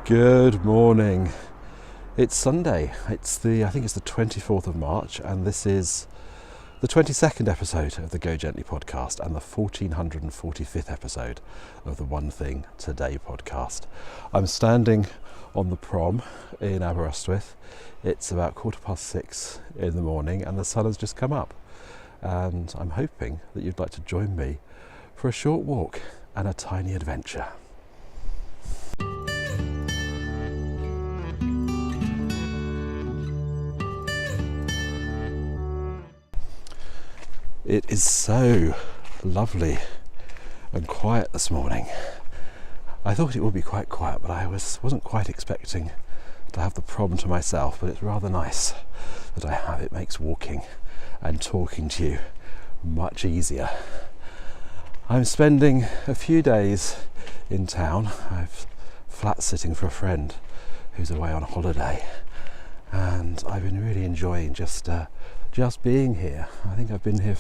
Good morning. It's Sunday. I think it's the 24th of March, and this is the 22nd episode of the Go Gently podcast and the 1445th episode of the One Thing Today podcast. I'm standing on the prom in Aberystwyth. It's about 6:15 in the morning and the sun has just come up, and I'm hoping that you'd like to join me for a short walk and a tiny adventure. It is so lovely and quiet this morning. I thought it would be quite quiet, but I wasn't quite expecting to have the prom to myself, but it's rather nice that I have. It makes walking and talking to you much easier. I'm spending a few days in town. I'm flat sitting for a friend who's away on holiday, and I've been really enjoying just being here. I think I've been here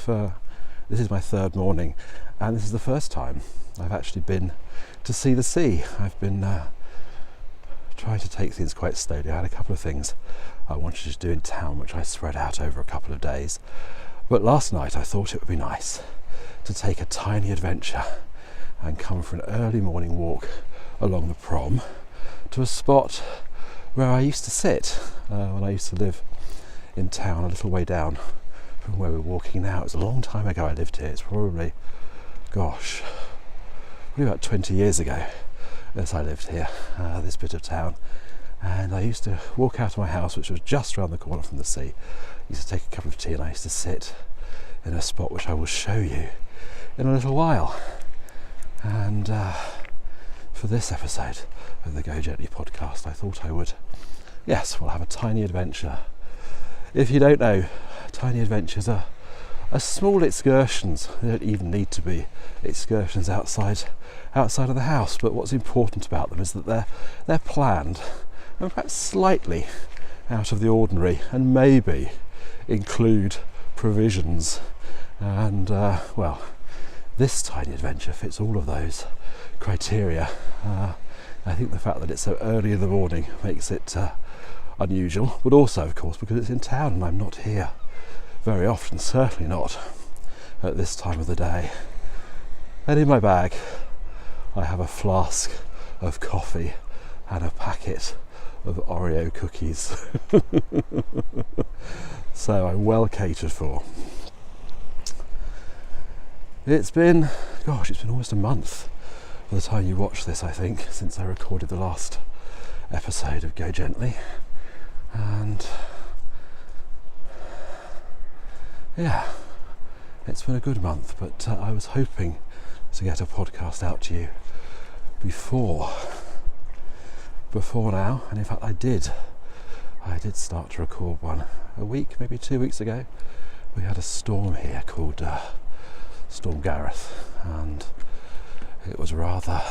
this is my third morning, and this is the first time I've actually been to see the sea. I've been trying to take things quite slowly. I had a couple of things I wanted to do in town, which I spread out over a couple of days. But last night I thought it would be nice to take a tiny adventure and come for an early morning walk along the prom to a spot where I used to sit when I used to live in town, a little way down from where we're walking now. It was a long time ago I lived here. It's probably about 20 years ago as I lived here, this bit of town. And I used to walk out of my house, which was just around the corner from the sea. I used to take a cup of tea and I used to sit in a spot which I will show you in a little while. And for this episode of the Go Gently podcast, I thought I would, we'll have a tiny adventure. If you don't know, tiny adventures are small excursions. They don't even need to be excursions outside of the house, but what's important about them is that they're planned and perhaps slightly out of the ordinary, and maybe include provisions. And this tiny adventure fits all of those criteria. I think the fact that it's so early in the morning makes it unusual, but also, of course, because it's in town and I'm not here very often, certainly not at this time of the day. And in my bag I have a flask of coffee and a packet of Oreo cookies. So I'm well catered for. It's been almost a month by the time you watch this, I think, since I recorded the last episode of Go Gently. And it's been a good month, but I was hoping to get a podcast out to you before now, and in fact I did start to record one a week, maybe 2 weeks ago. We had a storm here called Storm Gareth, and it was rather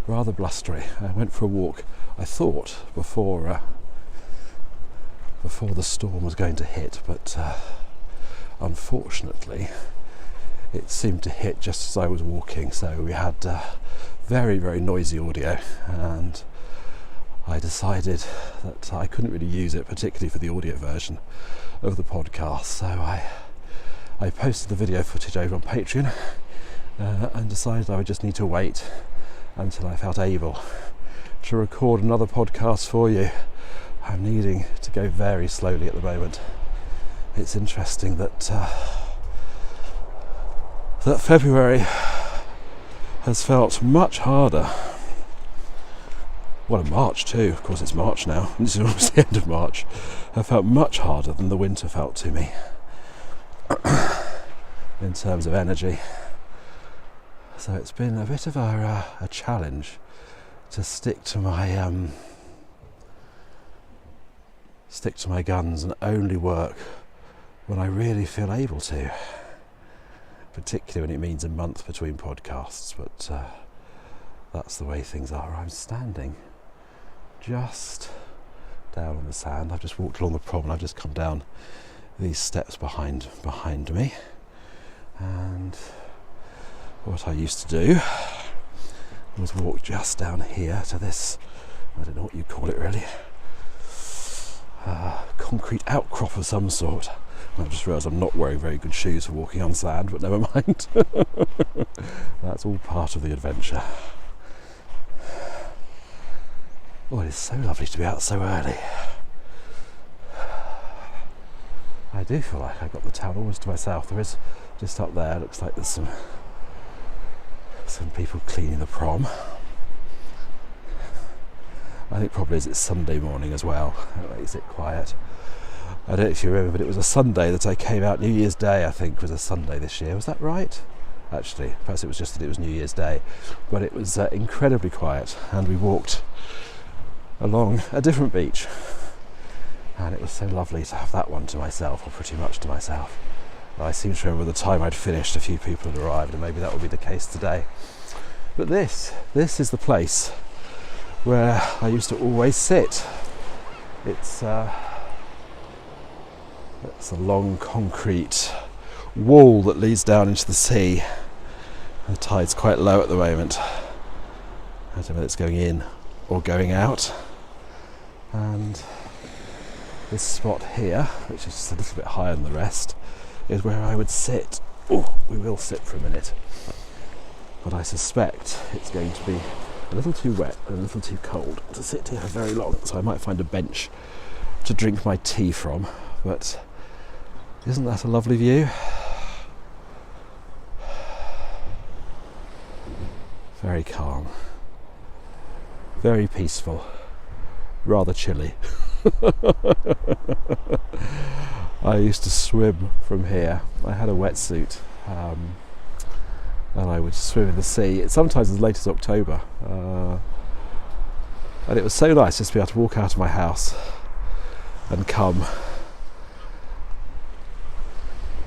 blustery. I went for a walk, I thought, before the storm was going to hit, but unfortunately it seemed to hit just as I was walking, so we had very, very noisy audio, and I decided that I couldn't really use it, particularly for the audio version of the podcast, so I posted the video footage over on Patreon and decided I would just need to wait until I felt able to record another podcast for you. I'm needing to go very slowly at the moment. It's interesting that February has felt much harder. Well, March too, of course it's March now, and it's almost the end of March. Has felt much harder than the winter felt to me in terms of energy. So it's been a bit of a challenge to stick to my guns and only work when I really feel able to, particularly when it means a month between podcasts, but that's the way things are. I'm standing just down on the sand. I've just walked along the prom and I've just come down these steps behind me, and what I used to do was walk just down here to this I don't know what you call it really. Concrete outcrop of some sort. I just realised I'm not wearing very good shoes for walking on sand, but never mind. That's all part of the adventure. Oh, it is so lovely to be out so early. I do feel like I got the town almost to myself. There is, just up there, looks like there's some people cleaning the prom. I think probably as it's Sunday morning as well, that makes it quiet. I don't know if you remember, but it was a Sunday that I came out. New Year's Day, I think, was a Sunday this year. Was that right? Actually, perhaps it was just that it was New Year's Day. But it was incredibly quiet, and we walked along a different beach. And it was so lovely to have that one to myself, or pretty much to myself. I seem to remember the time I'd finished, a few people had arrived, and maybe that will be the case today. But this is the place where I used to always sit. It's a long concrete wall that leads down into the sea. The tide's quite low at the moment. I don't know whether it's going in or going out. And this spot here, which is just a little bit higher than the rest, is where I would sit. Oh, we will sit for a minute. But I suspect it's going to be a little too wet and a little too cold to sit here very long, so I might find a bench to drink my tea from. But isn't that a lovely view? Very calm, very peaceful, rather chilly. I used to swim from here. I had a wetsuit, and I would swim in the sea, sometimes as late as October. And it was so nice just to be able to walk out of my house and come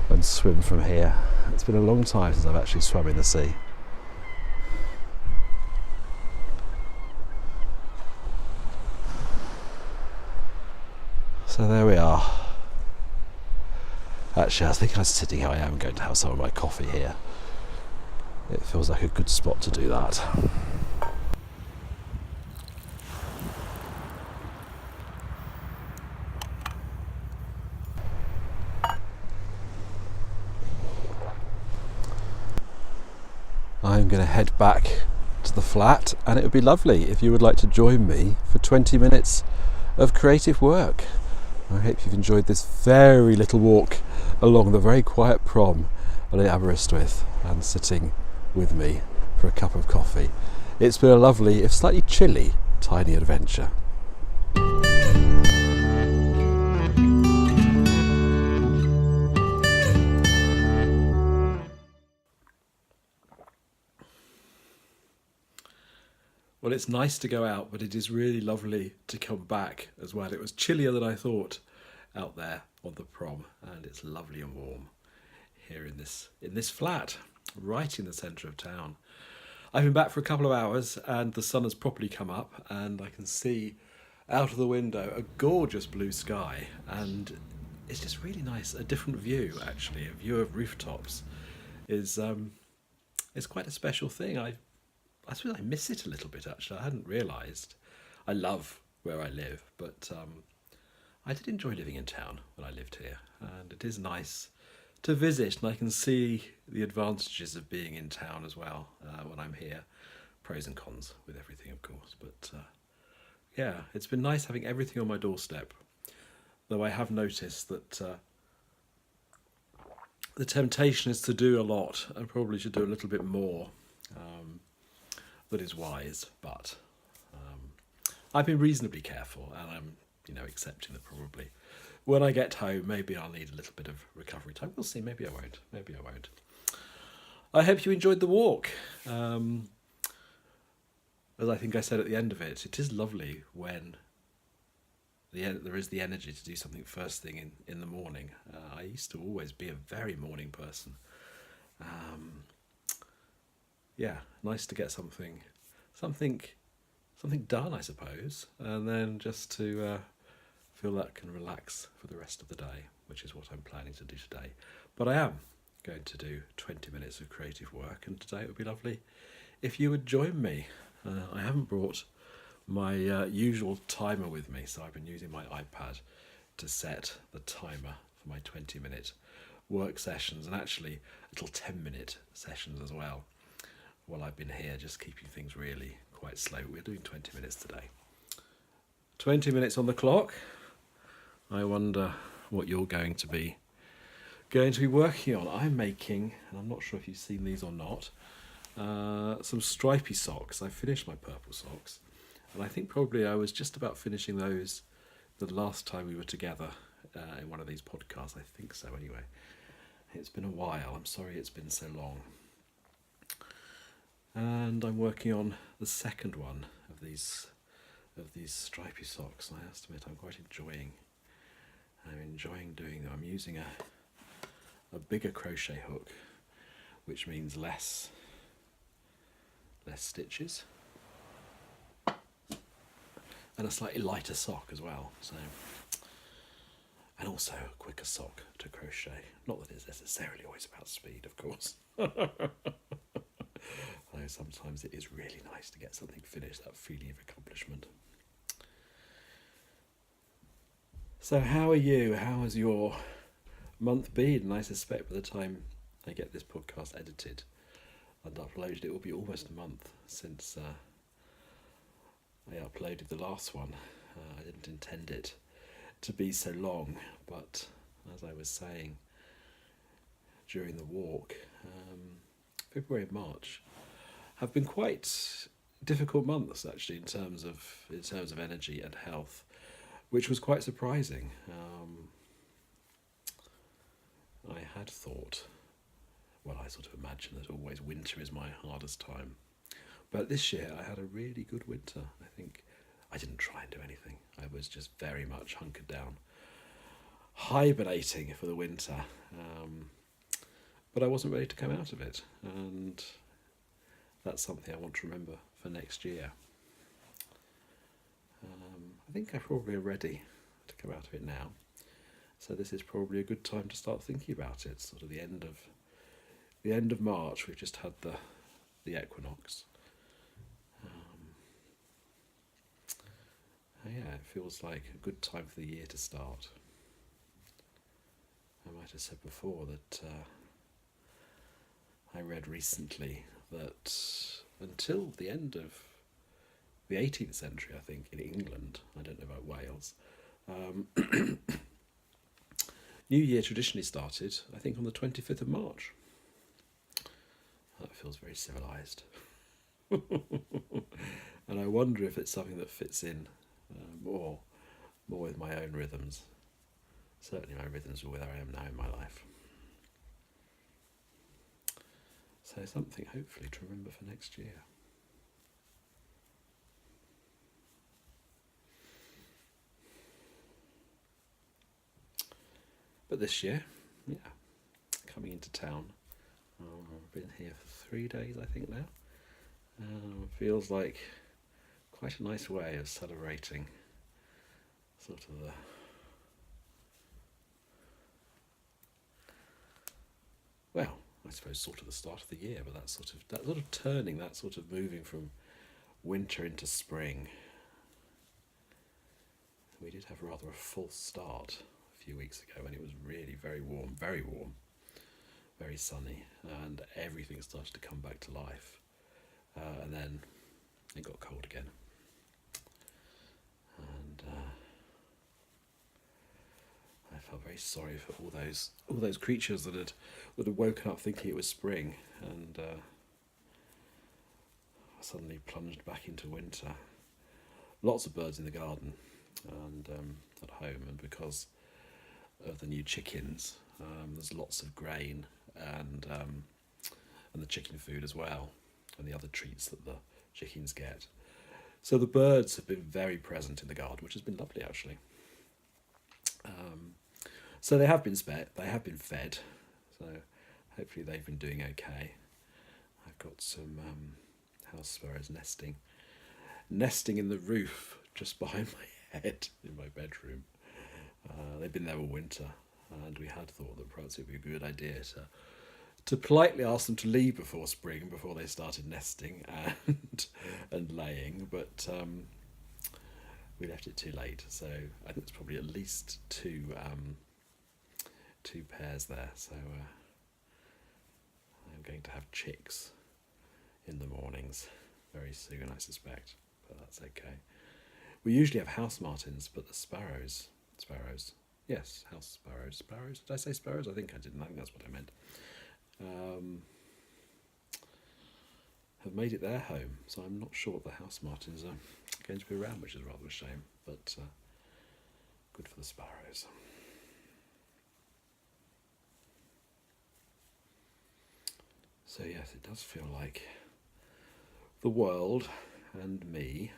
and swim from here. It's been a long time since I've actually swum in the sea. So there we are. Actually, I was thinking I was sitting how I am, going to have some of my coffee here. It feels like a good spot to do that. I'm going to head back to the flat, and it would be lovely if you would like to join me for 20 minutes of creative work. I hope you've enjoyed this very little walk along the very quiet prom at Aberystwyth and sitting with me for a cup of coffee. It's been a lovely, if slightly chilly, tiny adventure. Well, it's nice to go out, but it is really lovely to come back as well. It was chillier than I thought out there on the prom, and it's lovely and warm here in this flat, right in the centre of town. I've been back for a couple of hours, and the sun has properly come up, and I can see out of the window a gorgeous blue sky, and it's just really nice. A different view, actually, a view of rooftops is quite a special thing. I suppose I miss it a little bit, actually. I hadn't realised. I love where I live, but I did enjoy living in town when I lived here, and it is nice to visit, and I can see the advantages of being in town as well when I'm here. Pros and cons with everything, of course, but yeah, it's been nice having everything on my doorstep, though I have noticed that the temptation is to do a lot and probably should do a little bit more. That is wise, but I've been reasonably careful, and I'm, accepting that probably when I get home, maybe I'll need a little bit of recovery time. We'll see. Maybe I won't. Maybe I won't. I hope you enjoyed the walk. As I think I said at the end of it, it is lovely when there is the energy to do something first thing in the morning. I used to always be a very morning person. Yeah, nice to get something done, I suppose, and then just to feel that can relax for the rest of the day, which is what I'm planning to do today. But I am going to do 20 minutes of creative work, and today it would be lovely if you would join me. I haven't brought my usual timer with me, so I've been using my iPad to set the timer for my 20-minute work sessions, and actually little 10-minute sessions as well. While I've been here, just keeping things really quite slow. We're doing 20 minutes today. 20 minutes on the clock. I wonder what you're going to be working on. I'm making, and I'm not sure if you've seen these or not, some stripy socks. I finished my purple socks, and I think probably I was just about finishing those the last time we were together in one of these podcasts. I think so anyway. It's been a while. I'm sorry it's been so long. And I'm working on the second one of these stripy socks, and I have to admit I'm quite enjoying doing them. I'm using a bigger crochet hook, which means less stitches, and a slightly lighter sock as well. So, and also a quicker sock to crochet. Not that it's necessarily always about speed, of course. Although sometimes it is really nice to get something finished, that feeling of accomplishment. So how are you? How has your month been? And I suspect by the time I get this podcast edited and uploaded, it will be almost a month since I uploaded the last one. I didn't intend it to be so long, but as I was saying during the walk, February and March have been quite difficult months actually in terms of energy and health, which was quite surprising. I had thought, well, I sort of imagined that always winter is my hardest time, but this year I had a really good winter. I think I didn't try and do anything. I was just very much hunkered down, hibernating for the winter, but I wasn't ready to come out of it, and that's something I want to remember for next year. I think I probably am ready to come out of it now, so this is probably a good time to start thinking about it. Sort of the end of March. We've just had the equinox. Yeah, it feels like a good time for the year to start. I might have said before that I read recently that until the end of the 18th century, I think, in England, I don't know about Wales, New Year traditionally started, I think, on the 25th of March. That feels very civilised. And I wonder if it's something that fits in more with my own rhythms. Certainly my rhythms are where I am now in my life. So something hopefully to remember for next year. But this year, yeah, coming into town. I've been here for 3 days, I think now. Feels like quite a nice way of celebrating sort of the well, I suppose sort of the start of the year, but that sort of turning, that sort of moving from winter into spring. We did have rather a false start a few weeks ago when it was really very warm, very sunny, and everything started to come back to life. And then it got cold again. And I felt very sorry for all those creatures that had woken up thinking it was spring and suddenly plunged back into winter. Lots of birds in the garden and at home, and because of the new chickens, there's lots of grain and the chicken food as well, and the other treats that the chickens get. So the birds have been very present in the garden, which has been lovely actually. So they have been fed, so hopefully they've been doing okay. I've got some house sparrows nesting in the roof just behind my head in my bedroom. They've been there all winter, and we had thought that perhaps it would be a good idea to politely ask them to leave before spring, before they started nesting and laying, but we left it too late. So I think it's probably at least two pairs there. So I'm going to have chicks in the mornings very soon, I suspect, but that's okay. We usually have house martins, but the sparrows, yes, house sparrows. Did I say sparrows? I think I didn't. I think that's what I meant. Have made it their home, so I'm not sure the house martins are going to be around, which is rather a shame, but good for the sparrows. So yes, it does feel like the world and me,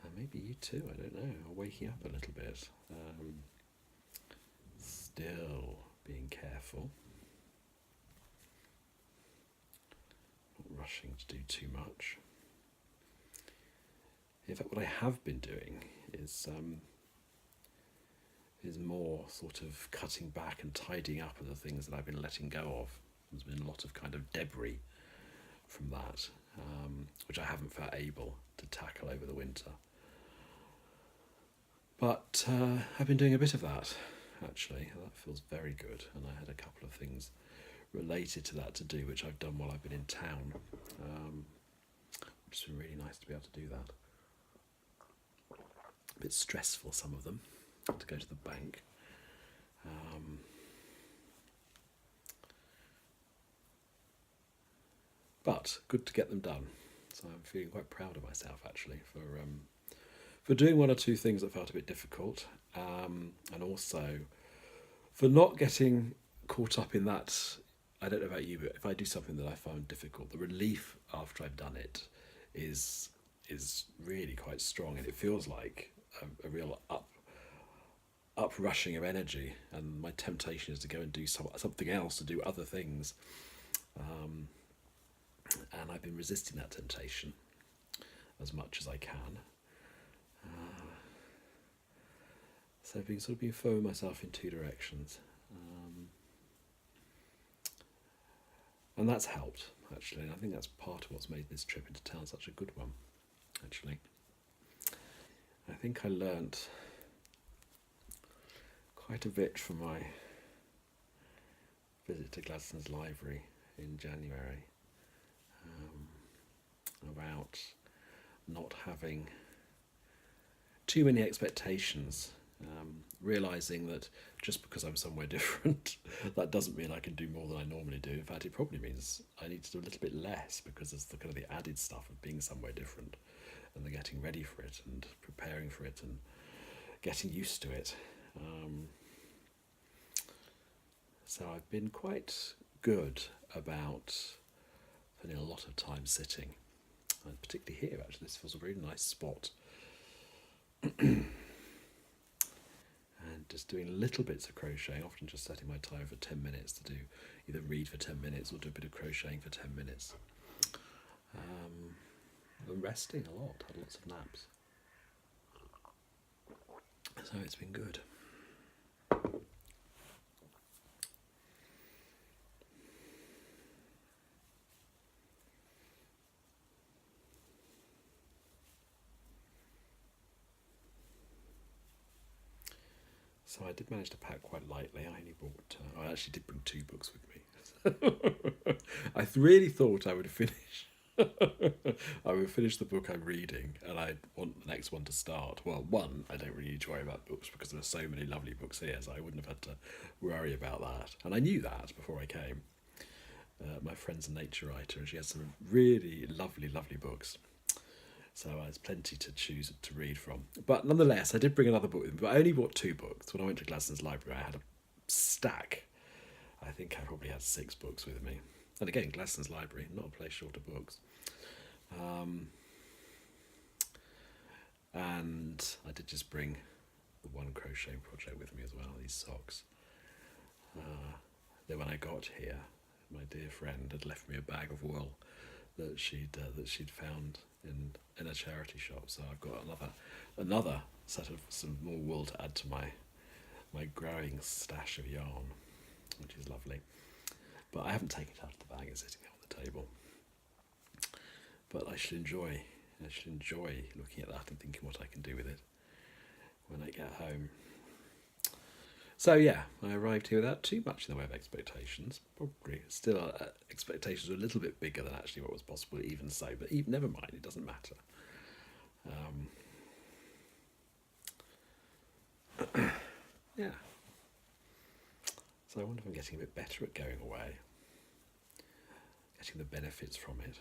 and maybe you too, I don't know, are waking up a little bit. Still being careful, not rushing to do too much. In fact, what I have been doing is more sort of cutting back and tidying up of the things that I've been letting go of. There's been a lot of kind of debris from that, which I haven't felt able to tackle over the winter. But I've been doing a bit of that, actually. That feels very good, and I had a couple of things related to that to do, which I've done while I've been in town, which has been really nice to be able to do that. A bit stressful, some of them, to go to the bank. But good to get them done. So I'm feeling quite proud of myself, actually, for doing one or two things that felt a bit difficult, and also for not getting caught up in that. I don't know about you, but if I do something that I found difficult, the relief after I've done it is really quite strong, and it feels like a real uprushing of energy, and my temptation is to go and do something else, to do other things, and I've been resisting that temptation as much as I can. So I've been sort of being throwing myself in two directions, and that's helped, actually, and I think that's part of what's made this trip into town such a good one, actually. I think I learnt quite a bit from my visit to Gladstone's library in January, about not having too many expectations, realising that just because I'm somewhere different, that doesn't mean I can do more than I normally do. In fact, it probably means I need to do a little bit less, because there's the kind of the added stuff of being somewhere different, and the getting ready for it and preparing for it and getting used to it. So I've been quite good about spending a lot of time sitting, and particularly here, actually, this feels a really nice spot. And just doing little bits of crocheting, often just setting my timer for 10 minutes to do, either read for 10 minutes or do a bit of crocheting for 10 minutes. And resting a lot, had lots of naps. So it's been good. So I did manage to pack quite lightly. I only brought, I actually did bring 2 books with me. I really thought I would finish. I would finish the book I'm reading, and I want the next one to start. Well, one, I don't really need to worry about books because there are so many lovely books here, so I wouldn't have had to worry about that. And I knew that before I came. My friend's a nature writer, and she has some really lovely, lovely books. So there's plenty to choose to read from. But nonetheless, I did bring another book with me, but I only bought 2 books. When I went to Gladstone's library, I had a stack. I think I probably had 6 books with me. And again, Gladstone's library, not a place short of books. And I did just bring the one crochet project with me as well, these socks. Then when I got here, my dear friend had left me a bag of wool that she'd found in a charity shop. So I've got another set of some more wool to add to my growing stash of yarn, which is lovely. But I haven't taken it out of the bag; it's sitting there on the table. But I should enjoy looking at that and thinking what I can do with it. when I get home. So yeah, I arrived here without too much in the way of expectations. Probably still expectations were a little bit bigger than actually what was possible, even so. But never mind, it doesn't matter. Yeah. So I wonder if I'm getting a bit better at going away, getting the benefits from it.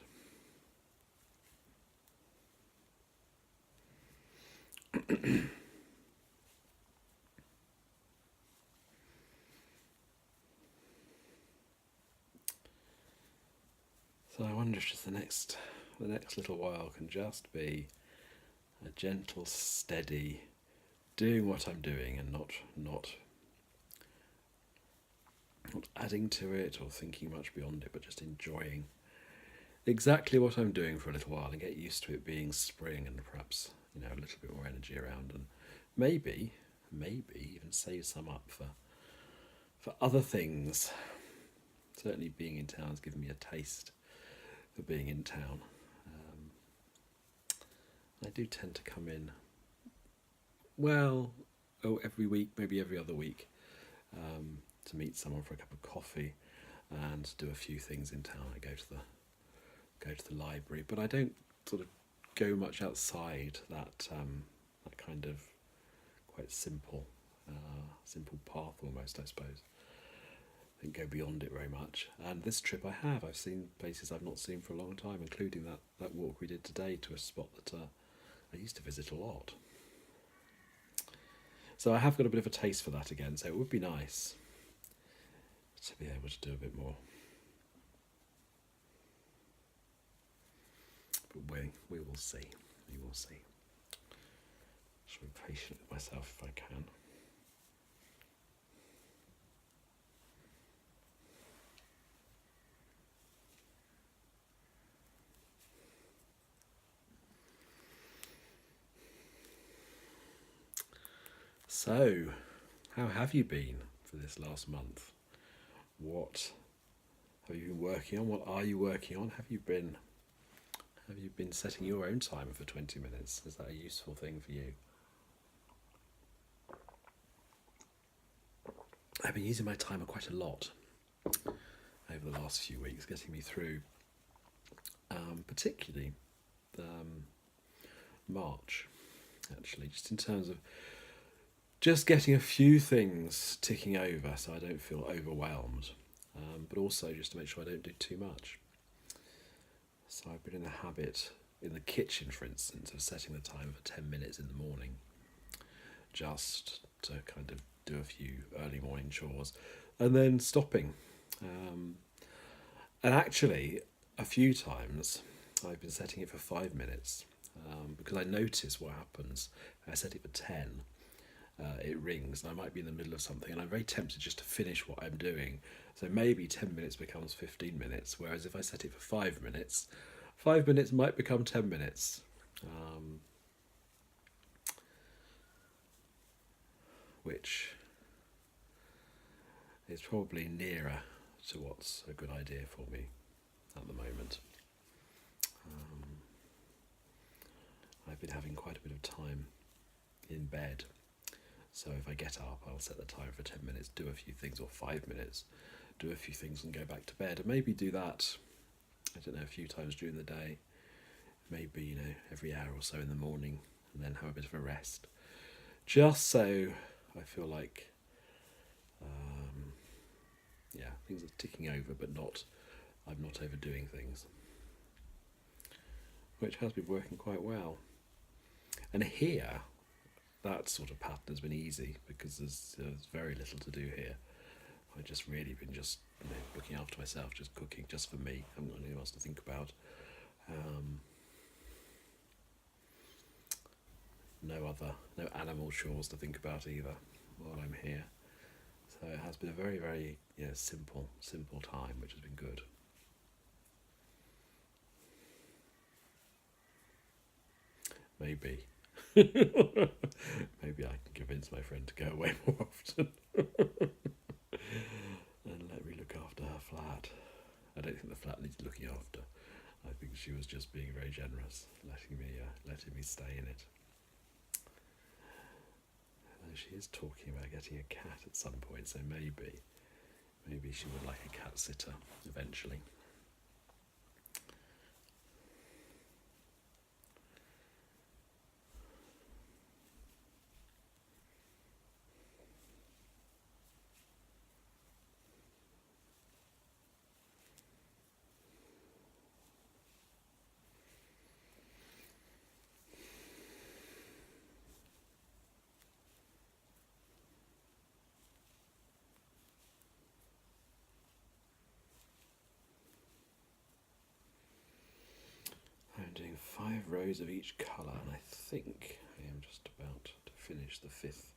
So I wonder if just the next little while can just be a gentle, steady, doing what I'm doing and not adding to it or thinking much beyond it, but just enjoying exactly what I'm doing for a little while and get used to it being spring and perhaps a little bit more energy around, and maybe even save some up for other things. Certainly being in town has given me a taste for being in town. I do tend to come in, every week, maybe every other week, to meet someone for a cup of coffee and do a few things in town. I go to the library, but I don't sort of go much outside that kind of quite simple path almost, I suppose. I don't go beyond it very much. And this trip I've seen places I've not seen for a long time, including that walk we did today to a spot that I used to visit a lot. So I have got a bit of a taste for that again, so it would be nice to be able to do a bit more. But we will see. We will see. Just be patient with myself if I can. So, how have you been for this last month? What have you been working on? What are you working on? Have you been setting your own timer for 20 minutes? Is that a useful thing for you? I've been using my timer quite a lot over the last few weeks, getting me through, particularly March, actually, just in terms of just getting a few things ticking over so I don't feel overwhelmed, but also just to make sure I don't do too much. So I've been in the habit, in the kitchen for instance, of setting the timer for 10 minutes in the morning, just to kind of do a few early morning chores and then stopping. And actually, a few times I've been setting it for 5 minutes, because I notice what happens. I set it for 10. It rings and I might be in the middle of something and I'm very tempted just to finish what I'm doing. So maybe 10 minutes becomes 15 minutes, whereas if I set it for 5 minutes, 5 minutes might become 10 minutes. Which is probably nearer to what's a good idea for me at the moment. I've been having quite a bit of time in bed. So if I get up, I'll set the timer for 10 minutes, do a few things, or 5 minutes, do a few things and go back to bed. And maybe do that, I don't know, a few times during the day. Maybe, every hour or so in the morning, and then have a bit of a rest. Just so I feel like, things are ticking over, but I'm not overdoing things. Which has been working quite well. And here, that sort of pattern has been easy because there's very little to do here. I've just really been looking after myself, just cooking just for me. I haven't got anything else to think about. No animal chores to think about either while I'm here. So it has been a very, very simple time, which has been good. Maybe. Maybe I can convince my friend to go away more often and let me look after her flat. I don't think the flat needs looking after. I think she was just being very generous, letting me stay in it. She is talking about getting a cat at some point, so maybe she would like a cat sitter eventually. I'm doing 5 rows of each colour, and I think I am just about to finish the fifth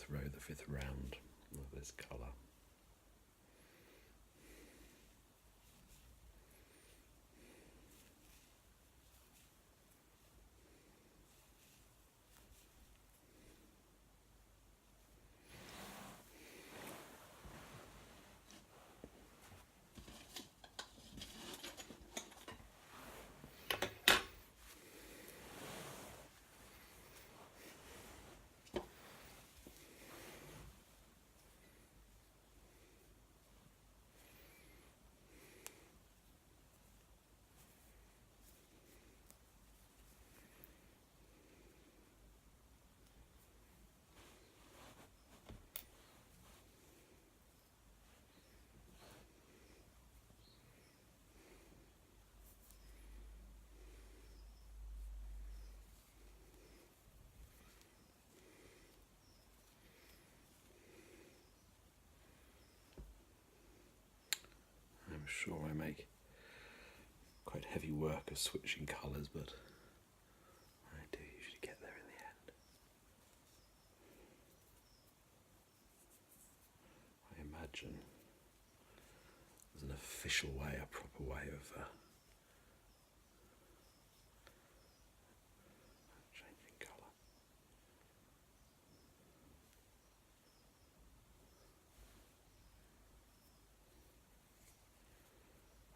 row, the 5th round of this colour. I'm sure I make quite heavy work of switching colours, but I do usually get there in the end. I imagine there's an official way, a proper way of changing colour.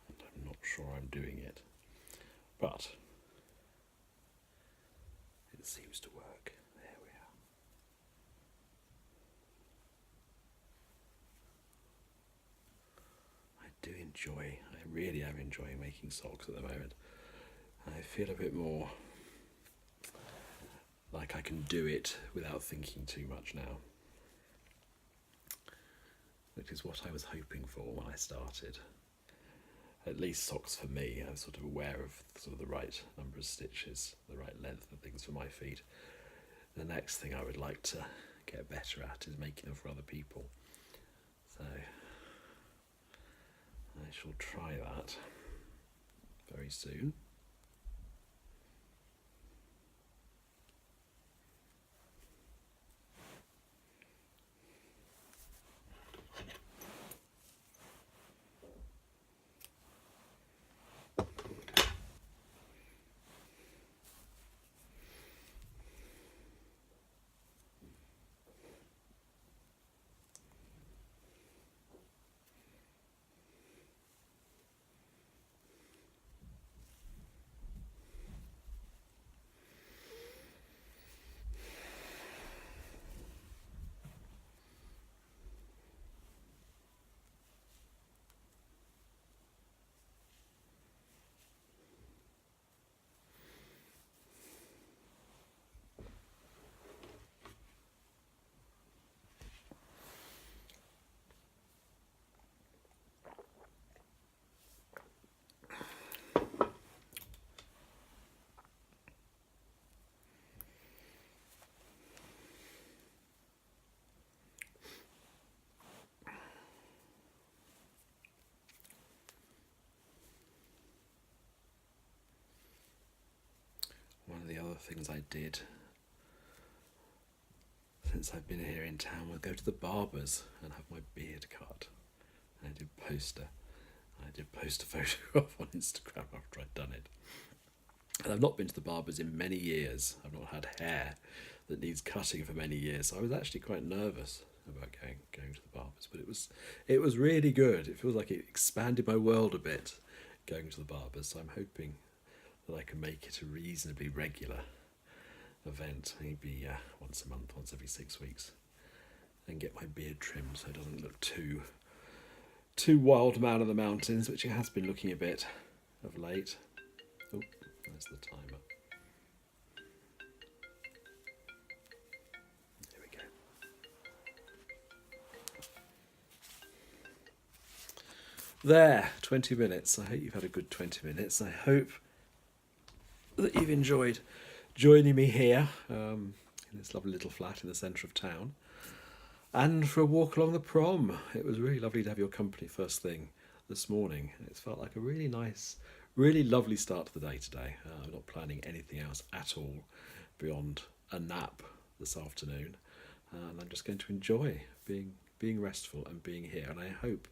And I'm not sure I'm doing it, but it seems to work. There we are. I really am enjoying making socks at the moment. I feel a bit more like I can do it without thinking too much now, which is what I was hoping for when I started. At least socks for me, I was sort of aware of sort of the right number of stitches, the right length of things for my feet. The next thing I would like to get better at is making them for other people. So I shall try that very soon. One of the other things I did since I've been here in town was go to the barber's and have my beard cut. And I did post a photograph on Instagram after I'd done it. And I've not been to the barber's in many years. I've not had hair that needs cutting for many years. So I was actually quite nervous about going to the barber's, but it was really good. It feels like it expanded my world a bit going to the barber's. So I'm hoping that I can make it a reasonably regular event, maybe once a month, once every 6 weeks, and get my beard trimmed so it doesn't look too wild man of the mountains, which it has been looking a bit of late. Oh, there's the timer. There we go. There, 20 minutes. I hope you've had a good 20 minutes. I hope that you've enjoyed joining me here in this lovely little flat in the centre of town, and for a walk along the prom. It was really lovely to have your company first thing this morning. It felt like a really nice, really lovely start to the day today. I'm not planning anything else at all beyond a nap this afternoon, and I'm just going to enjoy being restful and being here. And I hope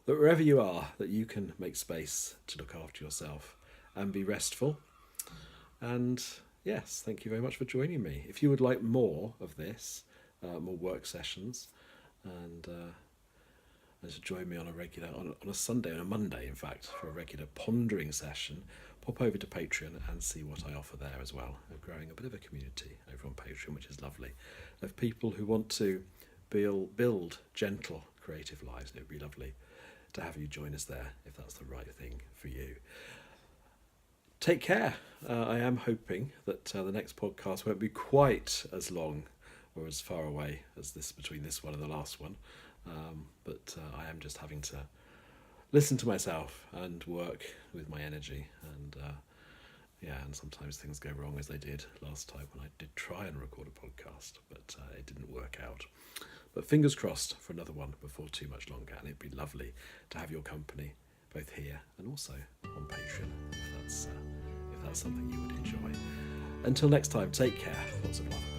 that wherever you are, that you can make space to look after yourself and be restful. And yes, thank you very much for joining me. If you would like more of this, more work sessions, and to join me on a Sunday, on a Monday, in fact, for a regular pondering session, pop over to Patreon and see what I offer there as well. We're growing a bit of a community over on Patreon, which is lovely, of people who want to build gentle, creative lives. And it would be lovely to have you join us there if that's the right thing for you. Take care. I am hoping that the next podcast won't be quite as long or as far away as this, between this one and the last one. But I am just having to listen to myself and work with my energy. And and sometimes things go wrong, as they did last time when I did try and record a podcast, but it didn't work out. But fingers crossed for another one before too much longer. And it'd be lovely to have your company both here and also on Patreon, if that's something you would enjoy. Until next time, take care. Lots of love.